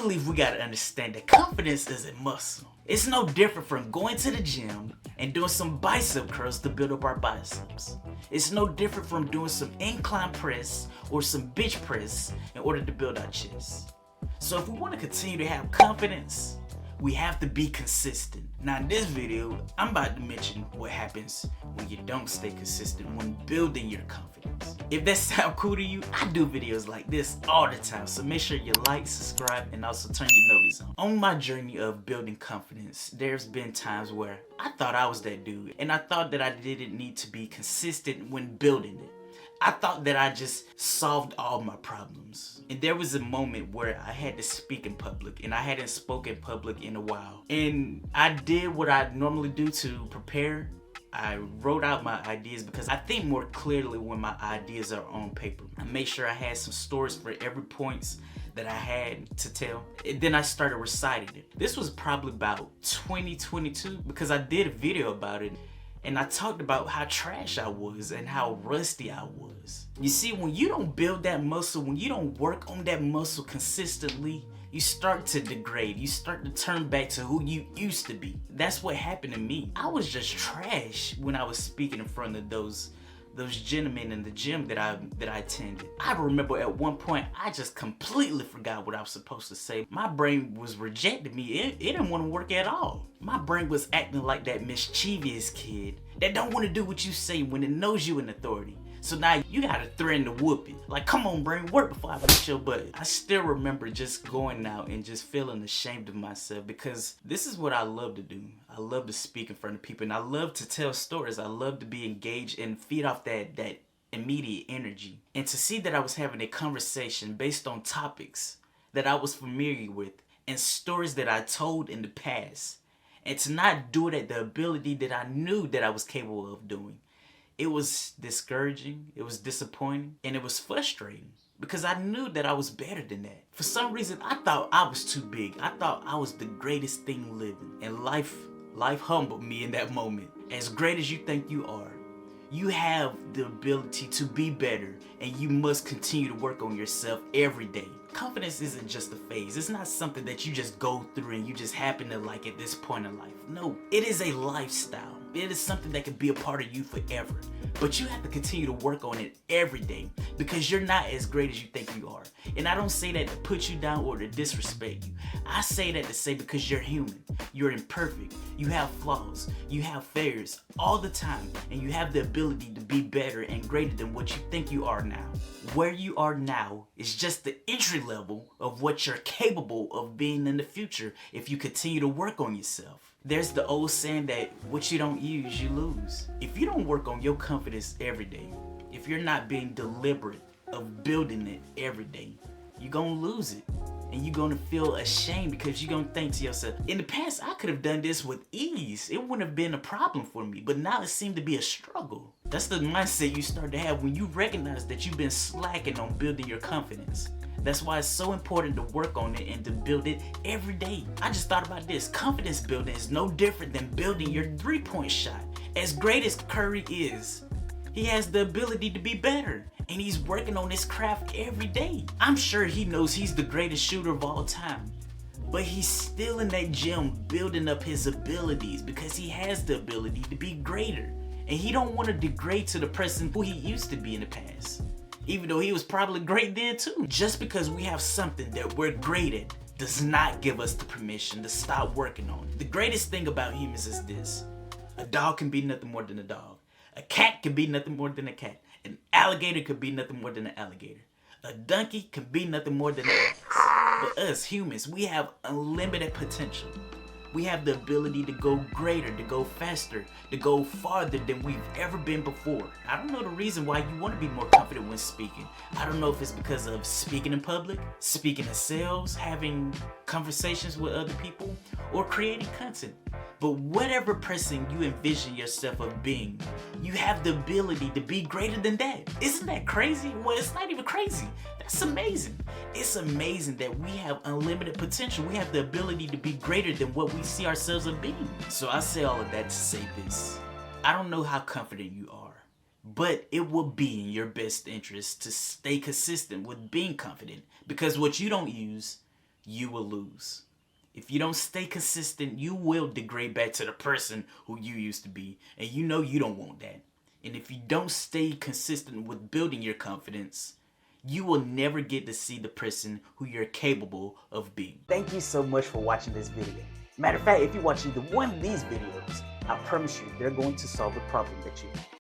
believe we gotta understand that confidence is a muscle. It's no different from going to the gym and doing some bicep curls to build up our biceps. It's no different from doing some incline press or some bench press in order to build our chest. So if we want to continue to have confidence, we have to be consistent. Now in this video, I'm about to mention what happens when you don't stay consistent when building your confidence. If that sounds cool to you, I do videos like this all the time, so make sure you like, subscribe, and also turn your notice on. On my journey of building confidence, there's been times where I thought I was that dude, and I thought that I didn't need to be consistent when building it. I thought that I just solved all my problems. And there was a moment where I had to speak in public, and I hadn't spoken in public in a while. And I did what I normally do to prepare. I wrote out my ideas because I think more clearly when my ideas are on paper. I made sure I had some stories for every points that I had to tell. And then I started reciting it. This was probably about 2022 because I did a video about it. And I talked about how trash I was and how rusty I was. You see, when you don't build that muscle, when you don't work on that muscle consistently, you start to degrade. You start to turn back to who you used to be. That's what happened to me. I was just trash when I was speaking in front of those gentlemen in the gym that I attended. I remember at one point, I just completely forgot what I was supposed to say. My brain was rejecting me. It didn't want to work at all. My brain was acting like that mischievous kid that don't want to do what you say when it knows you in authority. So now you gotta threaten to whoop it. Like, come on, brain, work before I beat your butt. I still remember just going out and just feeling ashamed of myself because this is what I love to do. I love to speak in front of people, and I love to tell stories. I love to be engaged and feed off that immediate energy. And to see that I was having a conversation based on topics that I was familiar with and stories that I told in the past, and to not do it at the ability that I knew that I was capable of doing. It was discouraging, it was disappointing, and it was frustrating because I knew that I was better than that. For some reason, I thought I was too big. I thought I was the greatest thing living. And life humbled me in that moment. As great as you think you are, you have the ability to be better, and you must continue to work on yourself every day. Confidence isn't just a phase. It's not something that you just go through and you just happen to like at this point in life. No, it is a lifestyle. It is something that can be a part of you forever. But you have to continue to work on it every day because you're not as great as you think you are. And I don't say that to put you down or to disrespect you. I say that to say because you're human. You're imperfect. You have flaws. You have failures all the time. And you have the ability to be better and greater than what you think you are now. Where you are now is just the entry level of what you're capable of being in the future if you continue to work on yourself. There's the old saying that what you don't use, you lose. If you don't work on your confidence every day, if you're not being deliberate of building it every day, you're gonna lose it. And you're gonna feel ashamed because you're gonna think to yourself, in the past I could have done this with ease. It wouldn't have been a problem for me, but now it seemed to be a struggle. That's the mindset you start to have when you recognize that you've been slacking on building your confidence. That's why it's so important to work on it and to build it every day. I just thought about this. Confidence building is no different than building your three-point shot. As great as Curry is, he has the ability to be better. And he's working on his craft every day. I'm sure he knows he's the greatest shooter of all time. But he's still in that gym building up his abilities because he has the ability to be greater. And he don't want to degrade to the person who he used to be in the past. Even though he was probably great then too. Just because we have something that we're great at does not give us the permission to stop working on it. The greatest thing about humans is this. A dog can be nothing more than a dog. A cat can be nothing more than a cat. An alligator could be nothing more than an alligator. A donkey can be nothing more than an ass. But us humans, we have unlimited potential. We have the ability to go greater, to go faster, to go farther than we've ever been before. I don't know the reason why you want to be more confident when speaking. I don't know if it's because of speaking in public, speaking in sales, having conversations with other people, or creating content. But whatever person you envision yourself of being, you have the ability to be greater than that. Isn't that crazy? Well, it's not even crazy. That's amazing. It's amazing that we have unlimited potential. We have the ability to be greater than what we see ourselves as being. So I say all of that to say this. I don't know how confident you are, but it will be in your best interest to stay consistent with being confident, because what you don't use, you will lose. If you don't stay consistent, you will degrade back to the person who you used to be. And you know you don't want that. And if you don't stay consistent with building your confidence, you will never get to see the person who you're capable of being. Thank you so much for watching this video. Matter of fact, if you watch either one of these videos, I promise you they're going to solve the problem that you have.